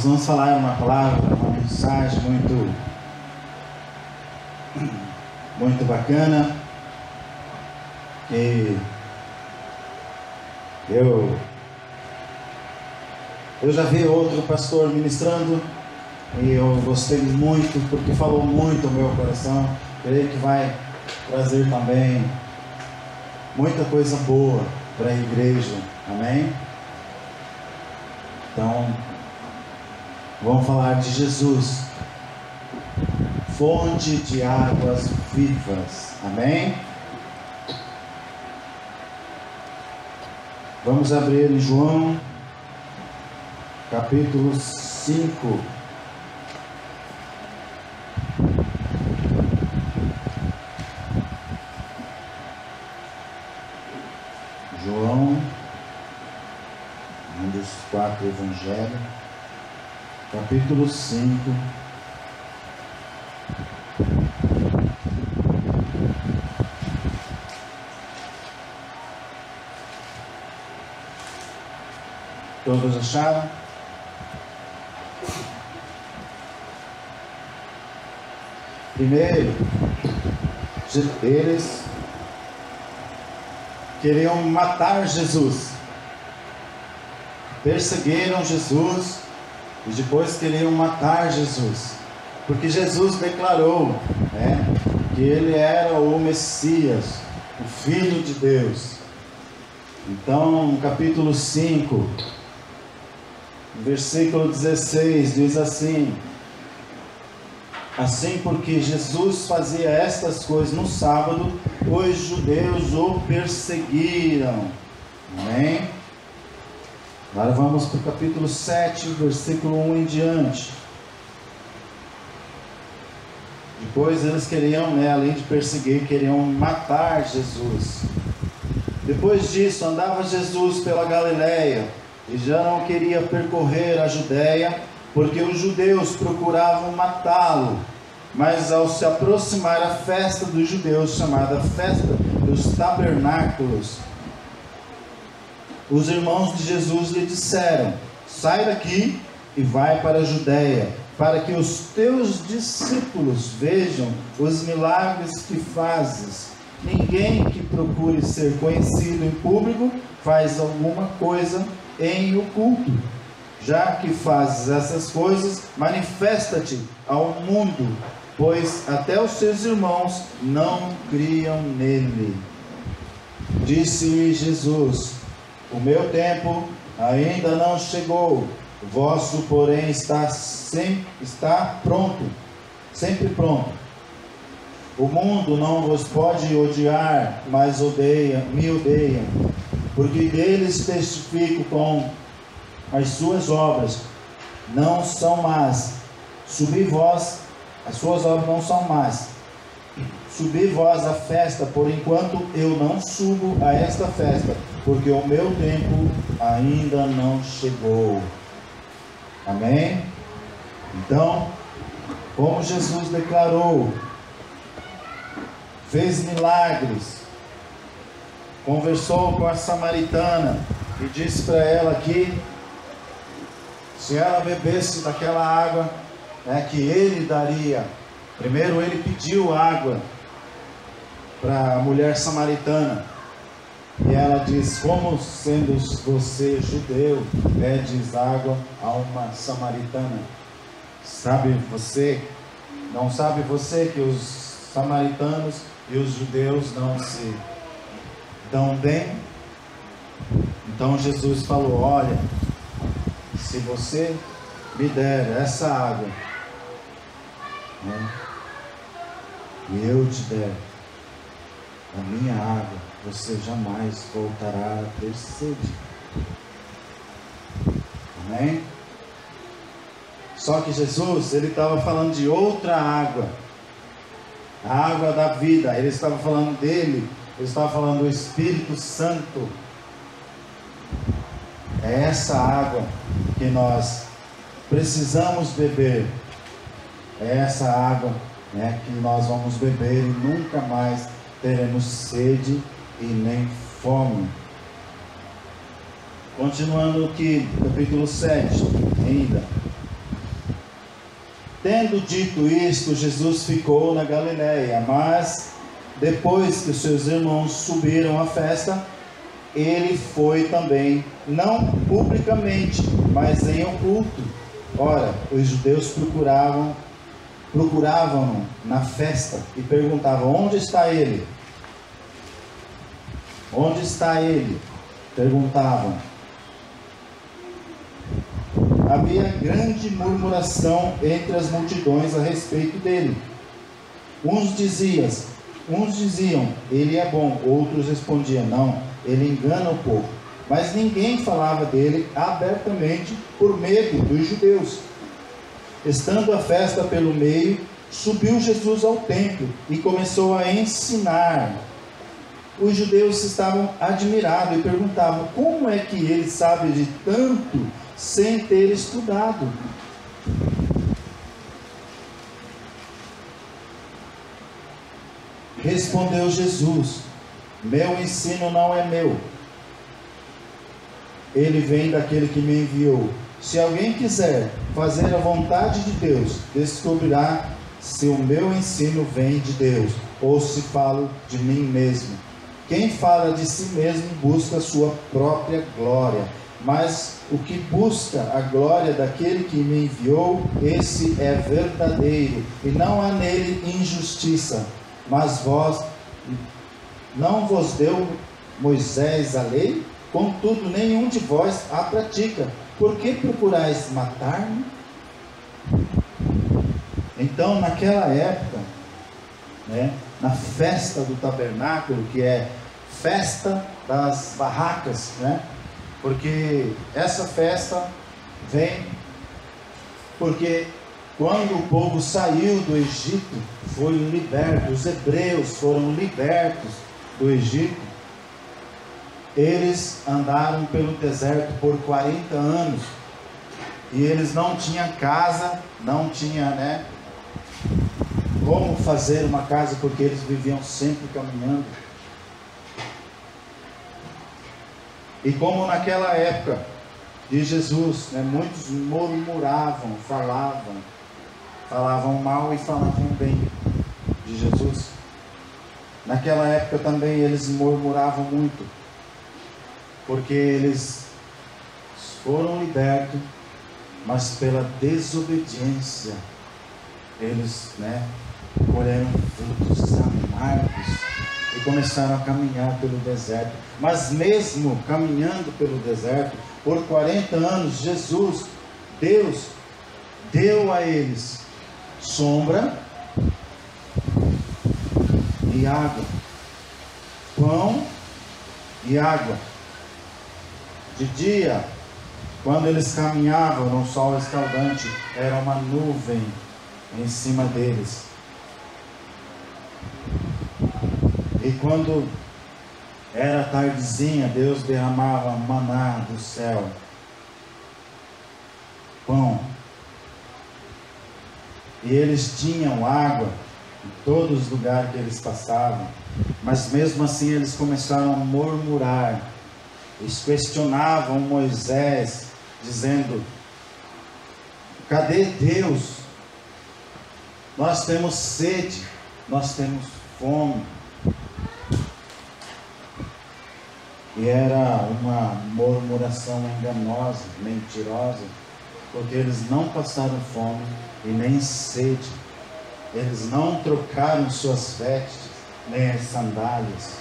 Nós vamos falar uma palavra, uma mensagem muito bacana, que eu já vi outro pastor ministrando e eu gostei muito, porque falou muito ao meu coração. Creio que vai trazer também muita coisa boa para a igreja, amém? Então, vamos falar de Jesus, fonte de águas vivas, amém? Vamos abrir em João, capítulo 5. João, um dos 4 evangelhos, capítulo 5. Todos acharam? Primeiro, eles queriam matar Jesus, perseguiram Jesus e depois queriam matar Jesus, porque Jesus declarou, que ele era o Messias, o Filho de Deus. Então, no capítulo 5, versículo 16, diz assim: assim, porque Jesus fazia estas coisas no sábado, os judeus o perseguiram. Amém? Agora vamos para o capítulo 7, versículo 1 em diante. Depois eles queriam, além de perseguir, queriam matar Jesus. Depois disso, andava Jesus pela Galileia e já não queria percorrer a Judéia, porque os judeus procuravam matá-lo. Mas ao se aproximar a festa dos judeus, chamada Festa dos Tabernáculos, os irmãos de Jesus lhe disseram: sai daqui e vai para a Judéia, para que os teus discípulos vejam os milagres que fazes. Ninguém que procure ser conhecido em público faz alguma coisa em oculto. Já que fazes essas coisas, manifesta-te ao mundo, pois até os seus irmãos não criam nele. Disse Jesus: o meu tempo ainda não chegou, o vosso, porém, está pronto, sempre pronto. O mundo não vos pode odiar, mas me odeiam, porque deles testifico com as suas obras não são más. Subi vós, as suas obras não são más. Subi vós à festa, por enquanto eu não subo a esta festa, porque o meu tempo ainda não chegou. Amém? Então, como Jesus declarou, fez milagres, conversou com a samaritana e disse para ela que se ela bebesse daquela água, que ele daria. Primeiro ele pediu água para a mulher samaritana, e ela diz: como sendo você judeu, pedes água a uma samaritana? Não sabe você que os samaritanos e os judeus não se dão bem? Então Jesus falou: olha, se você me der essa água, e eu te der a minha água, você jamais voltará a ter sede. Amém? Só que Jesus, ele estava falando de outra água, a água da vida. Ele estava falando dele, ele estava falando do Espírito Santo. É essa água que nós precisamos beber. É essa água que nós vamos beber e nunca mais teremos sede e nem fome. Continuando aqui, capítulo 7 ainda. Tendo dito isto, Jesus ficou na Galiléia, mas depois que os seus irmãos subiram à festa, ele foi também, não publicamente, mas em oculto. Ora, os judeus procuravam-no na festa e perguntavam: onde está ele? Onde está ele? Perguntavam. Havia grande murmuração entre as multidões a respeito dele. Uns diziam, ele é bom. Outros respondiam, não, ele engana o povo. Mas ninguém falava dele abertamente por medo dos judeus. Estando a festa pelo meio, subiu Jesus ao templo e começou a ensinar. Os judeus estavam admirados e perguntavam: como é que ele sabe de tanto sem ter estudado? Respondeu Jesus: meu ensino não é meu, ele vem daquele que me enviou. Se alguém quiser fazer a vontade de Deus, descobrirá se o meu ensino vem de Deus ou se falo de mim mesmo. Quem fala de si mesmo busca a sua própria glória, mas o que busca a glória daquele que me enviou, esse é verdadeiro, e não há nele injustiça. Mas vós, não vos deu Moisés a lei? Contudo, nenhum de vós a pratica. Por que procurais matar-me? Então, naquela época, na festa do tabernáculo, que é festa das barracas, porque essa festa vem porque quando o povo saiu do Egito, foi liberto, os hebreus foram libertos do Egito. Eles andaram pelo deserto por 40 anos e eles não tinham casa, não tinham como fazer uma casa, porque eles viviam sempre caminhando. E como naquela época de Jesus, muitos murmuravam, falavam mal e falavam bem de Jesus. Naquela época também eles murmuravam muito, porque eles foram libertos, mas pela desobediência eles colheram frutos amargos e começaram a caminhar pelo deserto. Mas mesmo caminhando pelo deserto por 40 anos, Deus deu a eles sombra e água, pão e água. De dia, quando eles caminhavam no sol escaldante, era uma nuvem em cima deles. E quando era tardezinha, Deus derramava maná do céu, pão. E eles tinham água em todos os lugares que eles passavam. Mas mesmo assim eles começaram a murmurar. Eles questionavam Moisés, dizendo: cadê Deus? Nós temos sede, nós temos fome. E era uma murmuração enganosa, mentirosa, porque eles não passaram fome e nem sede. Eles não trocaram suas vestes, nem as sandálias.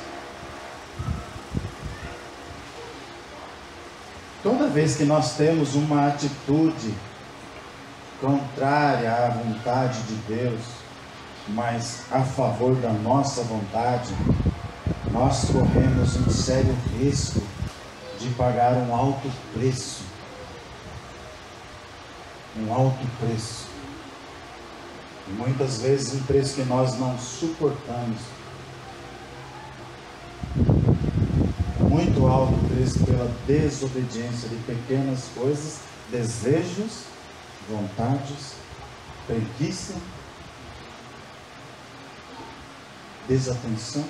Toda vez que nós temos uma atitude contrária à vontade de Deus, mas a favor da nossa vontade, nós corremos um sério risco de pagar um alto preço. Um alto preço. E muitas vezes um preço que nós não suportamos. Muito alto preço pela desobediência de pequenas coisas, desejos, vontades, preguiça, desatenção,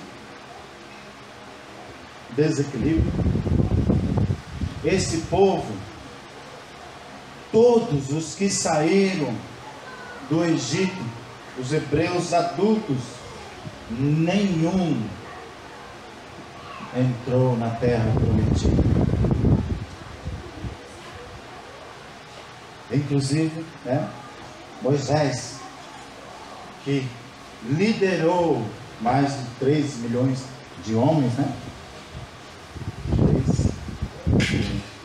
desequilíbrio. Esse povo, todos os que saíram do Egito, os hebreus adultos, nenhum entrou na terra prometida. Inclusive, Moisés, que liderou mais de 3 milhões de homens,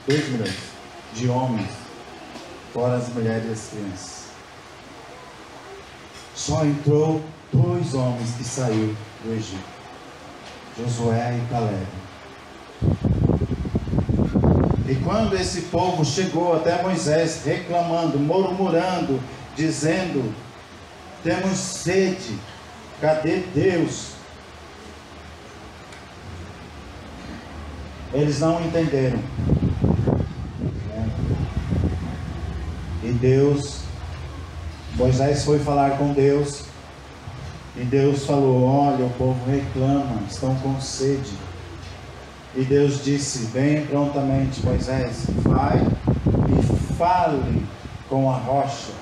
2 milhões de homens, fora as mulheres e as crianças. Só entrou 2 homens que saíram do Egito, Josué e Caleb. E quando esse povo chegou até Moisés, reclamando, murmurando, dizendo: temos sede, cadê Deus? Eles não entenderam. E Moisés foi falar com Deus, e Deus falou: olha, o povo reclama, estão com sede. E Deus disse bem prontamente: Moisés, vai e fale com a rocha,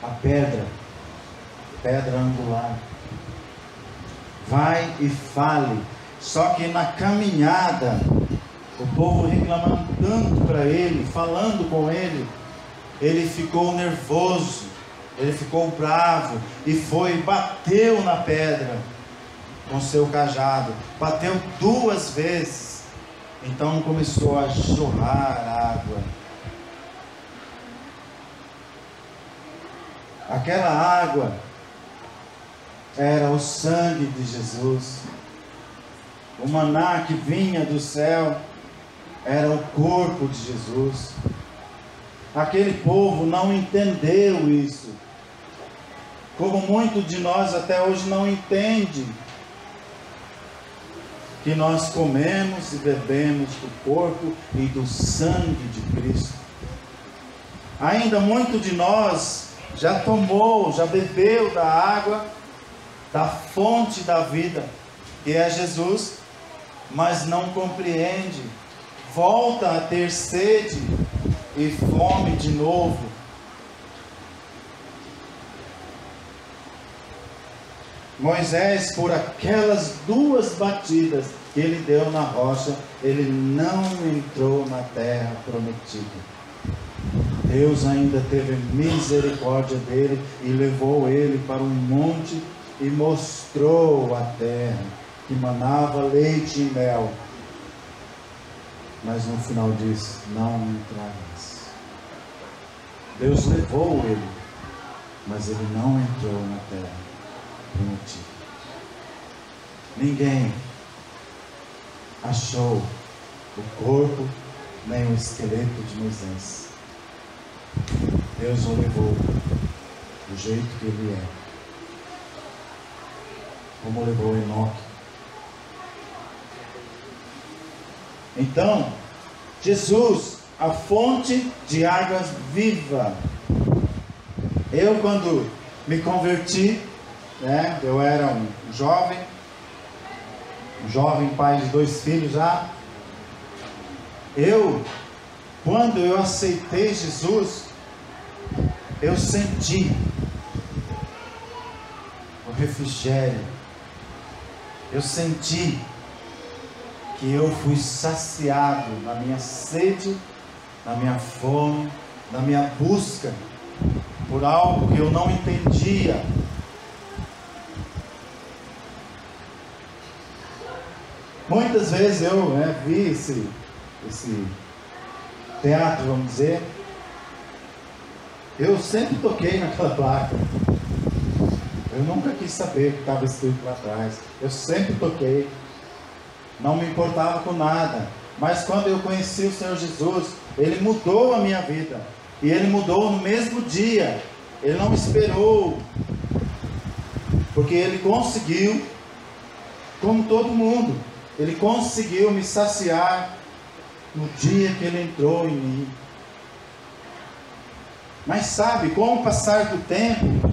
a pedra angular. Vai e fale. Só que na caminhada, o povo reclamando tanto para ele, falando com ele, ele ficou nervoso, ele ficou bravo e bateu na pedra com seu cajado, bateu 2 vezes. Então começou a jorrar água. Aquela água era o sangue de Jesus. O maná que vinha do céu era o corpo de Jesus. Aquele povo não entendeu isso, como muitos de nós até hoje não entende que nós comemos e bebemos do corpo e do sangue de Cristo. Ainda muito de nós já tomou, já bebeu da água, da fonte da vida, que é Jesus, mas não compreende, volta a ter sede e fome de novo. Moisés, por aquelas 2 batidas que ele deu na rocha, ele não entrou na terra prometida. Deus ainda teve misericórdia dele e levou ele para um monte e mostrou a terra que manava leite e mel. Mas no final disse: não entrarás. Deus levou ele, mas ele não entrou na terra prometida. Ninguém achou o corpo nem o esqueleto de Moisés. Deus o levou do jeito que ele é, como levou Enoque. Então, Jesus, a fonte de águas viva. Eu, quando me converti, eu era um jovem pai de 2 filhos já. Quando eu aceitei Jesus, eu senti o refrigério. Eu senti que eu fui saciado na minha sede, na minha fome, na minha busca por algo que eu não entendia. Muitas vezes eu vi esse teatro, vamos dizer. Eu sempre toquei naquela placa. Eu nunca quis saber o que estava escrito lá atrás. Eu sempre toquei. Não me importava com nada. Mas quando eu conheci o Senhor Jesus, Ele mudou a minha vida. E Ele mudou no mesmo dia. Ele não esperou. Porque Ele conseguiu, como todo mundo, Ele conseguiu me saciar no dia que Ele entrou em mim. Mas sabe, com o passar do tempo,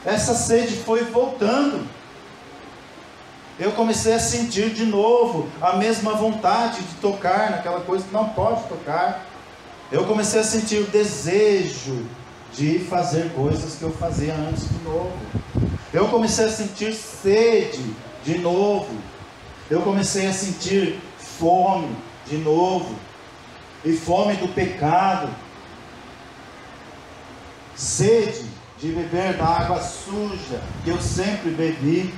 essa sede foi voltando. Eu comecei a sentir de novo a mesma vontade de tocar naquela coisa que não pode tocar. Eu comecei a sentir o desejo de fazer coisas que eu fazia antes de novo. Eu comecei a sentir sede de novo. Eu comecei a sentir fome de novo. E fome do pecado. Sede de beber da água suja que eu sempre bebi.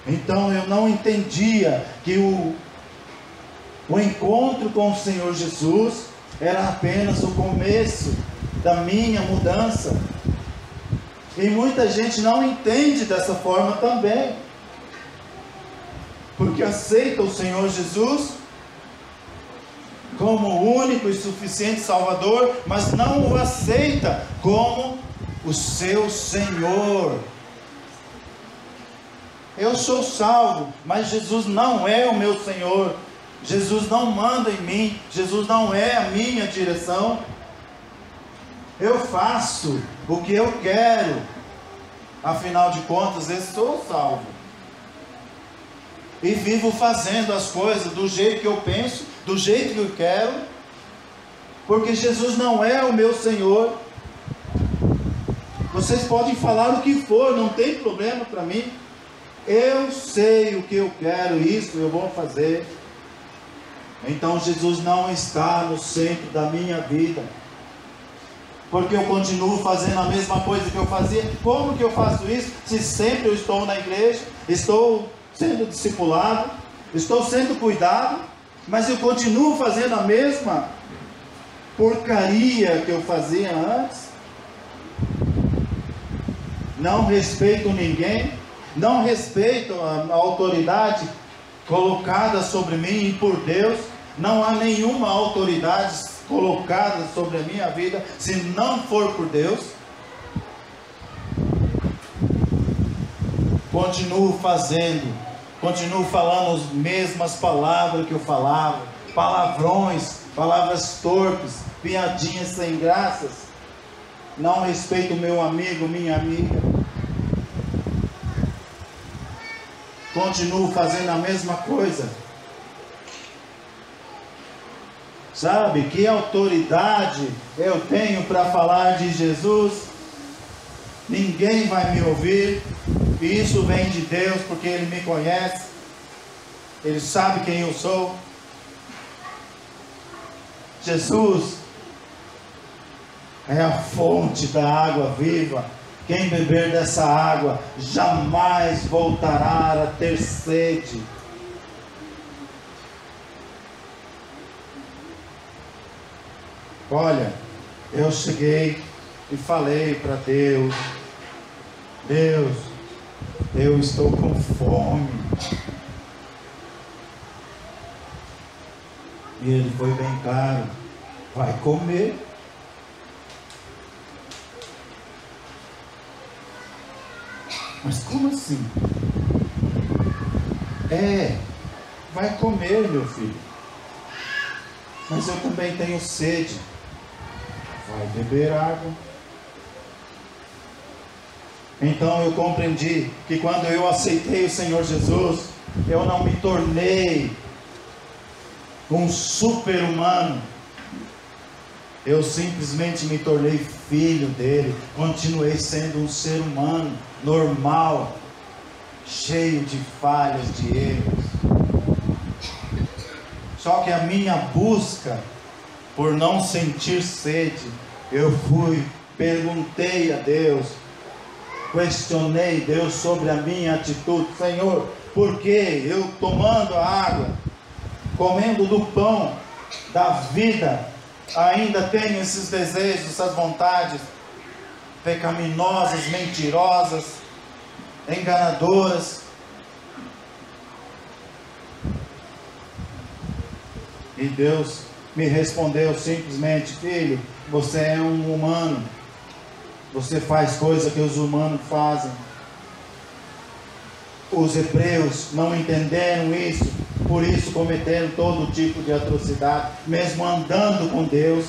Então eu não entendia que o encontro com o Senhor Jesus era apenas o começo da minha mudança. E muita gente não entende dessa forma também, porque aceita o Senhor Jesus como o único e suficiente Salvador, mas não o aceita como o seu Senhor. Eu sou salvo, mas Jesus não é o meu Senhor. Jesus não manda em mim. Jesus não é a minha direção. Eu faço o que eu quero. Afinal de contas, eu sou salvo. E vivo fazendo as coisas do jeito que eu penso, do jeito que eu quero, porque Jesus não é o meu Senhor. Vocês podem falar o que for, não tem problema para mim. Eu sei o que eu quero, isso eu vou fazer. Então Jesus não está no centro da minha vida, porque eu continuo fazendo a mesma coisa que eu fazia. Como que eu faço isso? Se sempre eu estou na igreja, estou sendo discipulado, estou sendo cuidado, mas eu continuo fazendo a mesma porcaria que eu fazia antes. Não respeito ninguém, não respeito a autoridade colocada sobre mim e por Deus. Não há nenhuma autoridade colocada sobre a minha vida se não for por Deus. Continuo fazendo, continuo falando as mesmas palavras que eu falava, palavrões, palavras torpes, piadinhas sem graças. Não respeito meu amigo, minha amiga. Continuo fazendo a mesma coisa. Sabe, que autoridade eu tenho para falar de Jesus? Ninguém vai me ouvir. E isso vem de Deus, porque Ele me conhece. Ele sabe quem eu sou. Jesus é a fonte da água viva. Quem beber dessa água jamais voltará a ter sede. Olha, eu cheguei e falei para Deus: Deus, eu estou com fome. E Ele foi bem claro: vai comer. Mas como assim? Vai comer, meu filho. Mas eu também tenho sede. Vai beber água. Então eu compreendi que quando eu aceitei o Senhor Jesus, eu não me tornei um super-humano. Eu simplesmente me tornei filho dele. Continuei sendo um ser humano normal, cheio de falhas, de erros. Só que a minha busca por não sentir sede, eu perguntei a Deus, questionei Deus sobre a minha atitude. Senhor, por que eu tomando a água, comendo do pão da vida, ainda tenho esses desejos, essas vontades pecaminosas, mentirosas, enganadoras? E Deus me respondeu simplesmente: filho, você é um humano, você faz coisas que os humanos fazem. Os hebreus não entenderam isso, por isso cometeram todo tipo de atrocidade, mesmo andando com Deus,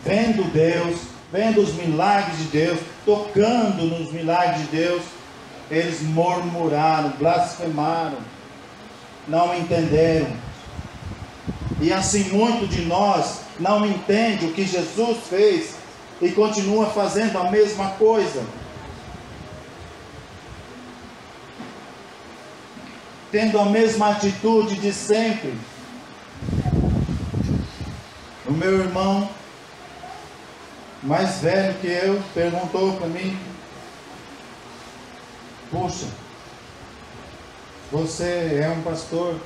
vendo os milagres de Deus, tocando nos milagres de Deus, eles murmuraram, blasfemaram, não entenderam E assim muito de nós não entende o que Jesus fez e continua fazendo a mesma coisa. Tendo a mesma atitude de sempre. O meu irmão, mais velho que eu, perguntou para mim: poxa, você é um pastor,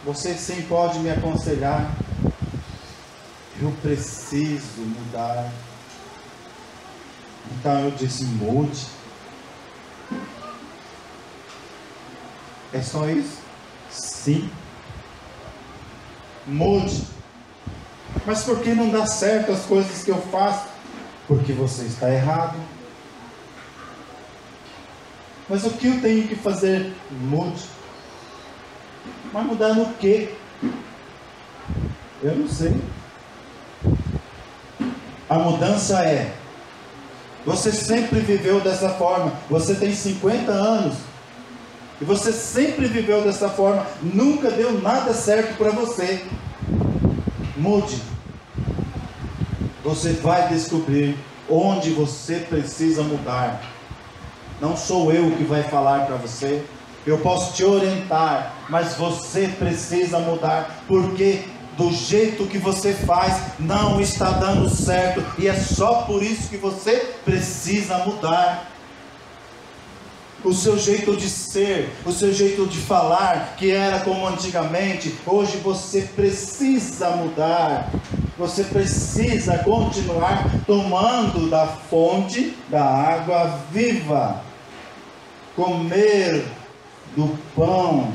você sim pode me aconselhar. Eu preciso mudar. Então eu disse: mude. É só isso? Sim. Mude. Mas por que não dá certo as coisas que eu faço? Porque você está errado. Mas o que eu tenho que fazer? Mude. Mas mudar no quê? Eu não sei. A mudança é: você sempre viveu dessa forma. Você tem 50 anos. E você sempre viveu dessa forma. Nunca deu nada certo para você. Mude. Você vai descobrir onde você precisa mudar. Não sou eu que vai falar para você. Eu posso te orientar, mas você precisa mudar, porque do jeito que você faz não está dando certo, e é só por isso que você precisa mudar. O seu jeito de ser, o seu jeito de falar, que era como antigamente, hoje você precisa mudar. Você precisa continuar tomando da fonte da água viva. Comer do pão,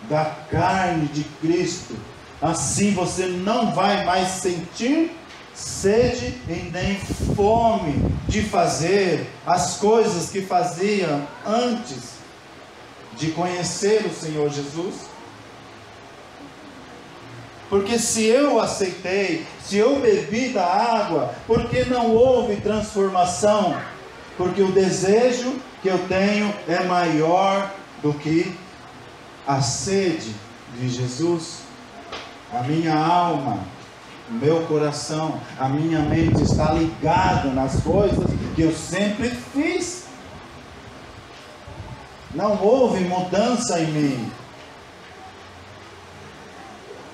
da carne de Cristo. Assim você não vai mais sentir sede e nem fome de fazer as coisas que fazia antes de conhecer o Senhor Jesus. Porque se eu aceitei, se eu bebi da água, porque não houve transformação? Porque o desejo que eu tenho é maior do que a sede de Jesus. A minha alma, o meu coração, a minha mente está ligada nas coisas que eu sempre fiz. Não houve mudança em mim.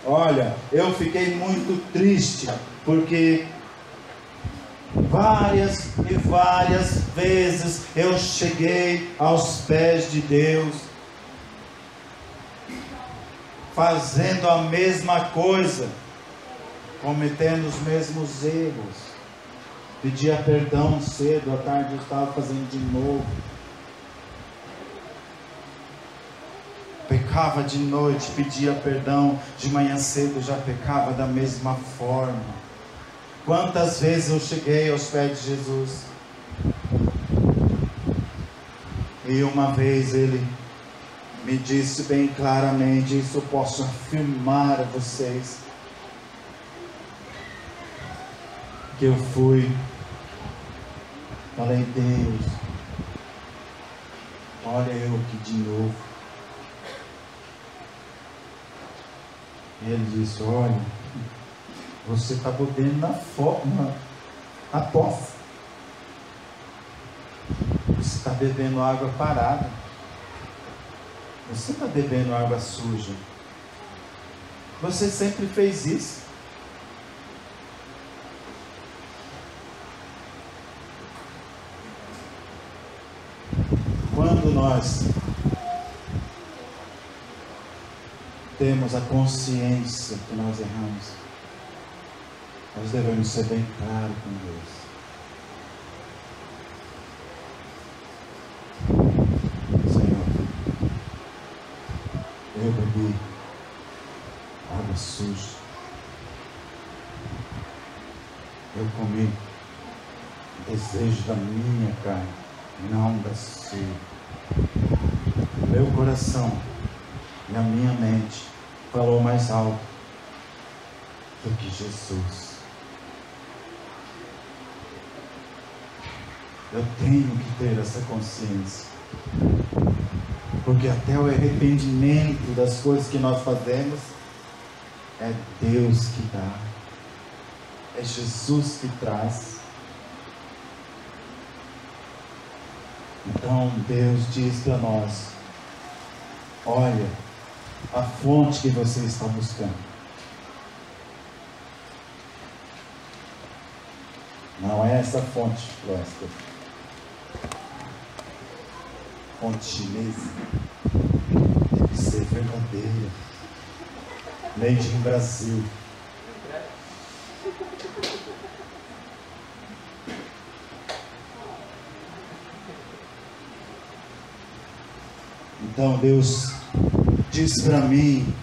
Olha, eu fiquei muito triste, porque várias e várias vezes eu cheguei aos pés de Deus, fazendo a mesma coisa, cometendo os mesmos erros. Pedia perdão cedo, à tarde eu estava fazendo de novo. Pecava de noite, pedia perdão, de manhã cedo já pecava da mesma forma. Quantas vezes eu cheguei aos pés de Jesus, e uma vez Ele me disse bem claramente, isso eu posso afirmar a vocês, que eu fui, falei: Deus, olha eu aqui de novo. E Ele disse: olha, você está bebendo na poça. Você está bebendo água parada. Você está bebendo água suja. Você sempre fez isso. Quando nós temos a consciência que nós erramos, nós devemos ser bem claros com Deus. Senhor, eu bebi água suja, eu comi o desejo da minha carne, não da sua. Meu coração e a minha mente falou mais alto do que Jesus. Eu tenho que ter essa consciência, porque até o arrependimento das coisas que nós fazemos É Deus que dá. É Jesus que traz. Então Deus diz para nós: olha a fonte que você está buscando. Não é essa fonte, Lester. Fonte chinesa. Tem que ser verdadeira. Made in Brasil. Então Deus diz para mim: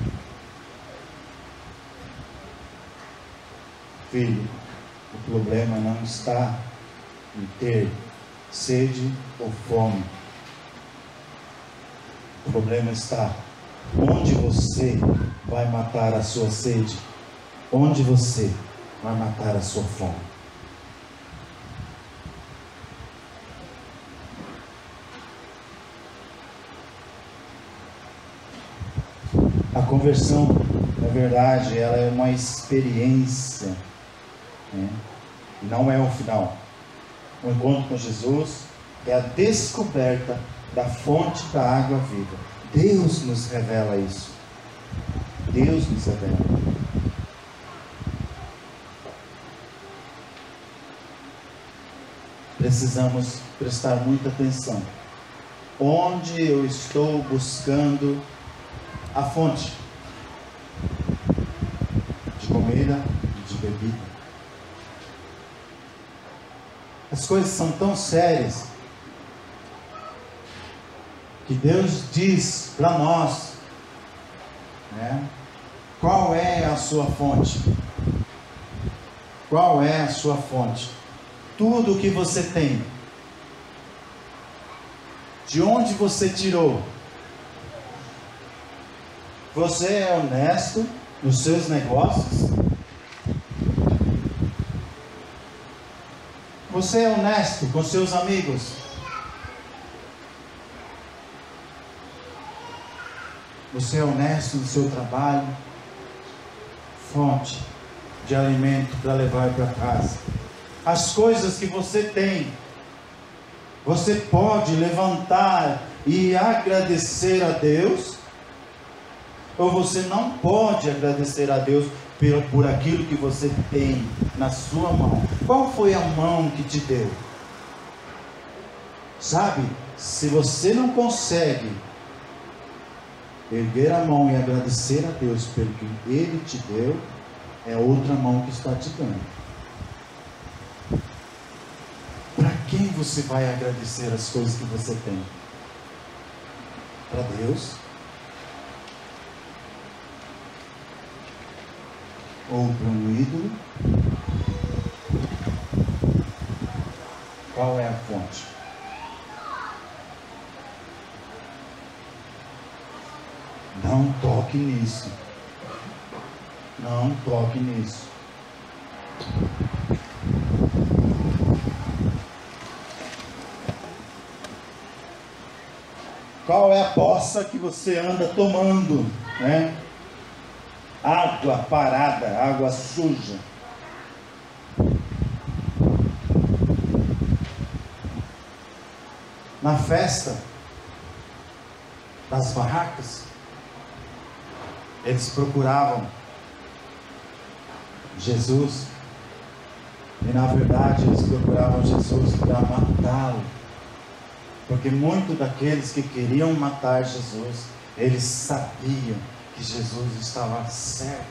filho, o problema não está em ter sede ou fome. O problema está onde você vai matar a sua sede, onde você vai matar a sua fome. A conversão, na verdade, ela é uma experiência, né? Não é o final. O encontro com Jesus é a descoberta da fonte da água viva. Deus nos revela isso. Deus nos revela. Precisamos prestar muita atenção. Onde eu estou buscando a fonte de comida e de bebida? As coisas são tão sérias que Deus diz para nós, né? Qual é a sua fonte? Qual é a sua fonte? Tudo o que você tem, de onde você tirou? Você é honesto nos seus negócios? Você é honesto com seus amigos? Você é honesto no seu trabalho? Fonte de alimento para levar para casa. As coisas que você tem, você pode levantar e agradecer a Deus? Ou você não pode agradecer a Deus por aquilo que você tem na sua mão? Qual foi a mão que te deu? Sabe, se você não consegue erguer a mão e agradecer a Deus pelo que Ele te deu, é outra mão que está te dando. Para quem você vai agradecer as coisas que você tem? Para Deus? Ou para um ídolo? Qual é a fonte? Não toque nisso. Não toque nisso. Qual é a poça que você anda tomando, né? Água parada, água suja. Na festa das barracas, eles procuravam Jesus, e na verdade eles procuravam Jesus para matá-lo, porque muitos daqueles que queriam matar Jesus, eles sabiam que Jesus estava certo.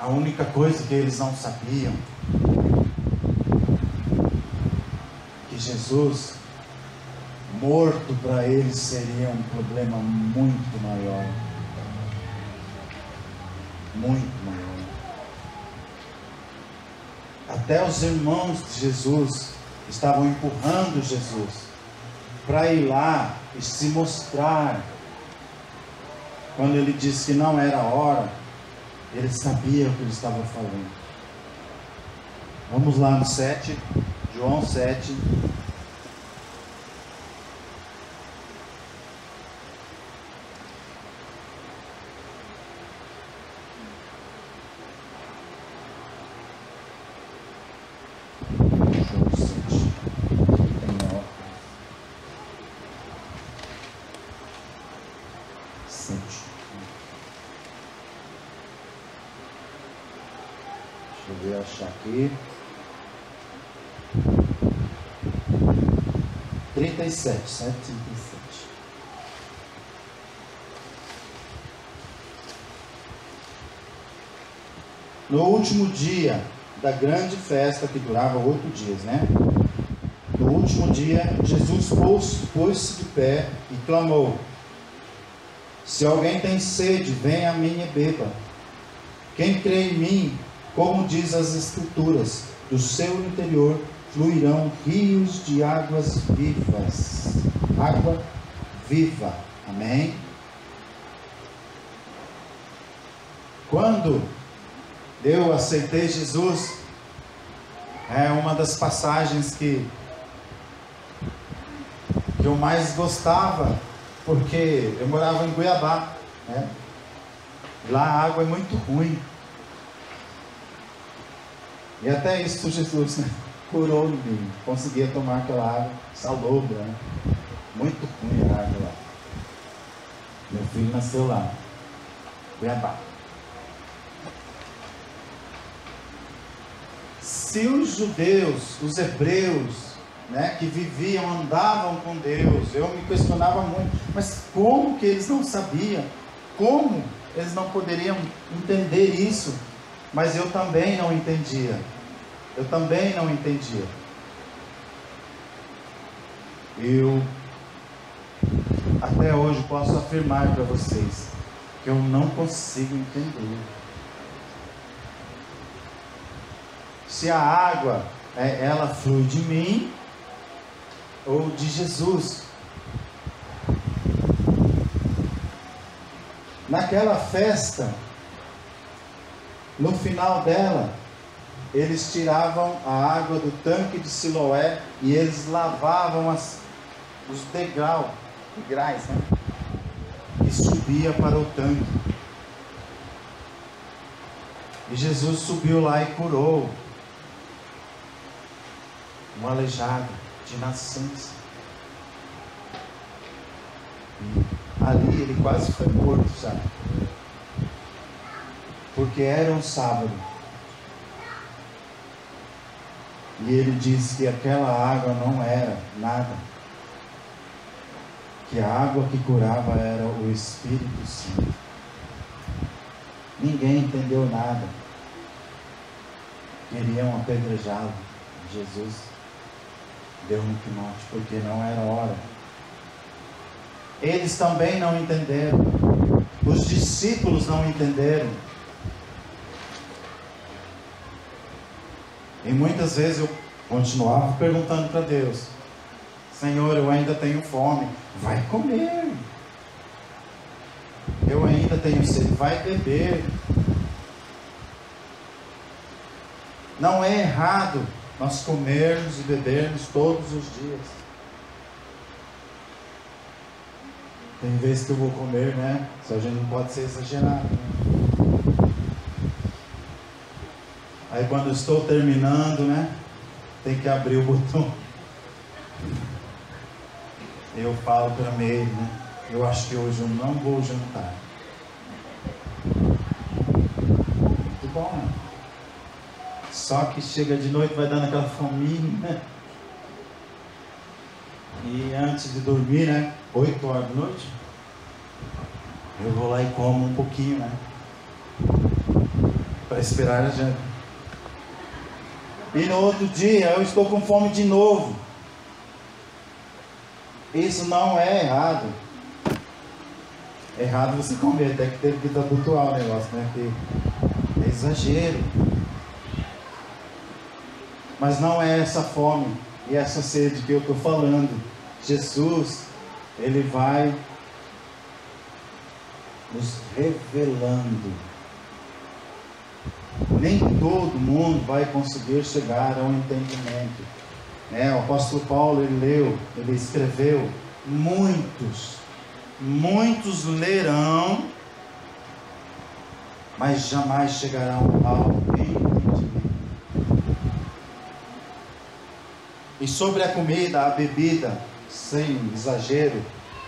A única coisa que eles não sabiam, que Jesus morto para eles seria um problema muito maior. Muito maior. Até os irmãos de Jesus estavam empurrando Jesus para ir lá e se mostrar. Quando ele disse que não era a hora, ele sabia o que ele estava falando. Vamos lá no 7, João 7. 37. Deixa eu ver, achar aqui. 37, 7:37. No último dia da grande festa, que durava 8 dias, né? No último dia, Jesus pôs-se de pé e clamou: se alguém tem sede, venha a mim e beba. Quem crê em mim, como diz as Escrituras, do seu interior fluirão rios de águas vivas. Água viva. Amém? Quando eu aceitei Jesus, é uma das passagens que eu mais gostava, porque eu morava em Cuiabá, né? Lá a água é muito ruim. E até isso Jesus, né, curou em mim. Conseguia tomar aquela água salobra, né? Muito ruim a água lá. Meu filho nasceu lá, Cuiabá. Se os judeus, os hebreus, né, que viviam, andavam com Deus, eu me questionava muito, mas como que eles não sabiam? Como eles não poderiam entender isso? Mas eu também não entendia. Eu também não entendia. Eu até hoje posso afirmar para vocês que eu não consigo entender. Se a água, ela flui de mim ou de Jesus. Naquela festa, no final dela, eles tiravam a água do tanque de Siloé e eles lavavam os degraus, né? E subia para o tanque. E Jesus subiu lá e curou um aleijado de nascença. E ali ele quase foi morto, sabe? Porque era um sábado. E ele disse que aquela água não era nada. Que a água que curava era o Espírito Santo. Ninguém entendeu nada. Queriam apedrejá-lo. Jesus deu um pinote, porque não era hora. Eles também não entenderam. Os discípulos não entenderam. E muitas vezes eu continuava perguntando para Deus: Senhor, eu ainda tenho fome. Vai comer. Eu ainda tenho sede. Vai beber. Não é errado nós comermos e bebermos todos os dias. Tem vezes que eu vou comer, né? Só a gente não pode ser exagerado, né? Aí quando eu estou terminando, né? Tem que abrir o botão. Eu falo para Meire, né? Eu acho que hoje eu não vou jantar. Muito bom, né? Só que chega de noite, vai dando aquela fominha, né? E antes de dormir, né? 8 horas da noite, eu vou lá e como um pouquinho, né? Para esperar a janta. E no outro dia eu estou com fome de novo. Isso não é errado. É errado você comer, até que teve que desabotoar o negócio, né? Porque é exagero. Mas não é essa fome e essa sede que eu estou falando. Jesus, Ele vai nos revelando. Nem todo mundo vai conseguir chegar ao entendimento. O apóstolo Paulo, ele escreveu: muitos lerão, mas jamais chegarão ao entendimento. E sobre a comida, a bebida, sem exagero,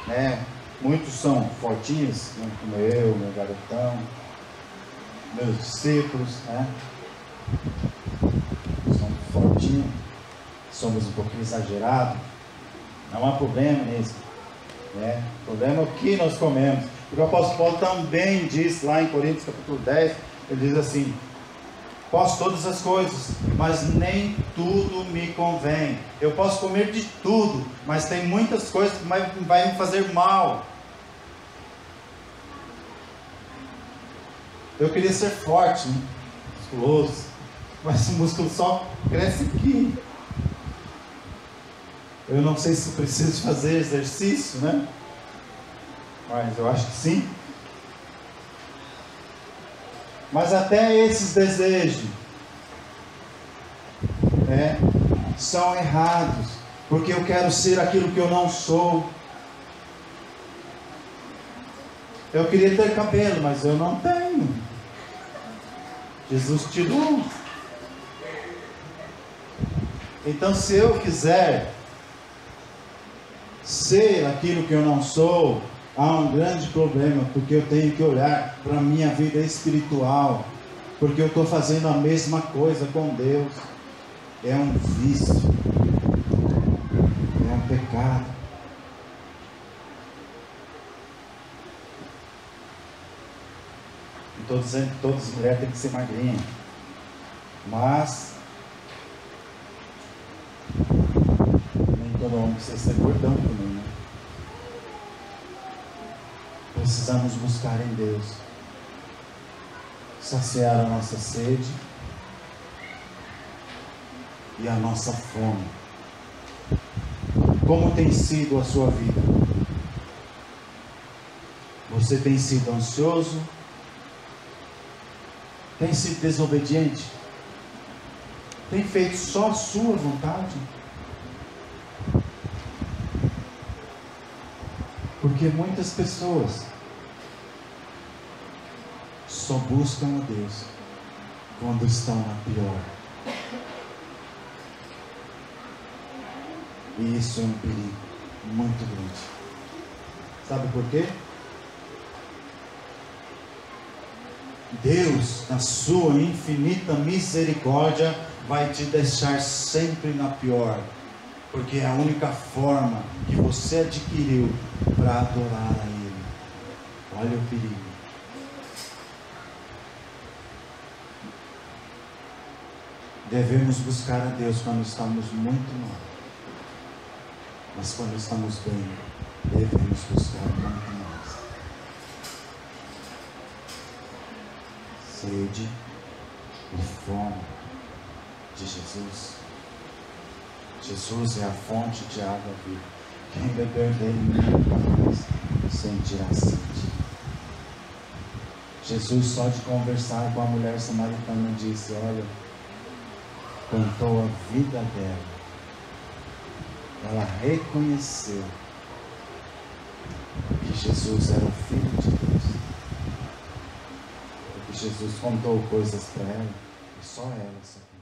né? Muitos são fortinhos, né? Como eu, meu garotão, meus discípulos, né? São fortinhos, somos um pouquinho exagerados. Não há problema nisso, né? O problema é o que nós comemos. Porque o apóstolo Paulo também diz lá em Coríntios capítulo 10, ele diz assim: posso todas as coisas, mas nem tudo me convém. Eu posso comer de tudo, mas tem muitas coisas que vai me fazer mal. Eu queria ser forte, né? Musculoso, mas o músculo só cresce aqui. Eu não sei se preciso fazer exercício, né? Mas eu acho que sim. Mas até esses desejos são errados, porque eu quero ser aquilo que eu não sou. Eu queria ter cabelo, mas eu não tenho. Jesus tirou. Então, se eu quiser ser aquilo que eu não sou, há um grande problema, porque eu tenho que olhar para a minha vida espiritual, porque eu estou fazendo a mesma coisa com Deus. É um vício, é um pecado. Não estou dizendo que todas as mulheres têm que ser magrinhas, mas nem todo homem precisa ser gordão também, né? Precisamos buscar em Deus, saciar a nossa sede e a nossa fome. Como tem sido a sua vida? Você tem sido ansioso? Tem sido desobediente? Tem feito só a sua vontade? Porque muitas pessoas só buscam a Deus quando estão na pior. E isso é um perigo muito grande. Sabe por quê? Deus, na sua infinita misericórdia, vai te deixar sempre na pior, porque é a única forma que você adquiriu para adorar a Ele. Olha o perigo. Devemos buscar a Deus quando estamos muito mal, mas quando estamos bem, devemos buscar muito mais. Sede e fome de Jesus. Jesus é a fonte de água viva. Quem beber dele nunca mais sentirá sede. Jesus, só de conversar com a mulher samaritana, disse: olha, contou a vida dela. Ela reconheceu que Jesus era o Filho de Deus. Porque Jesus contou coisas para ela e só ela sabia.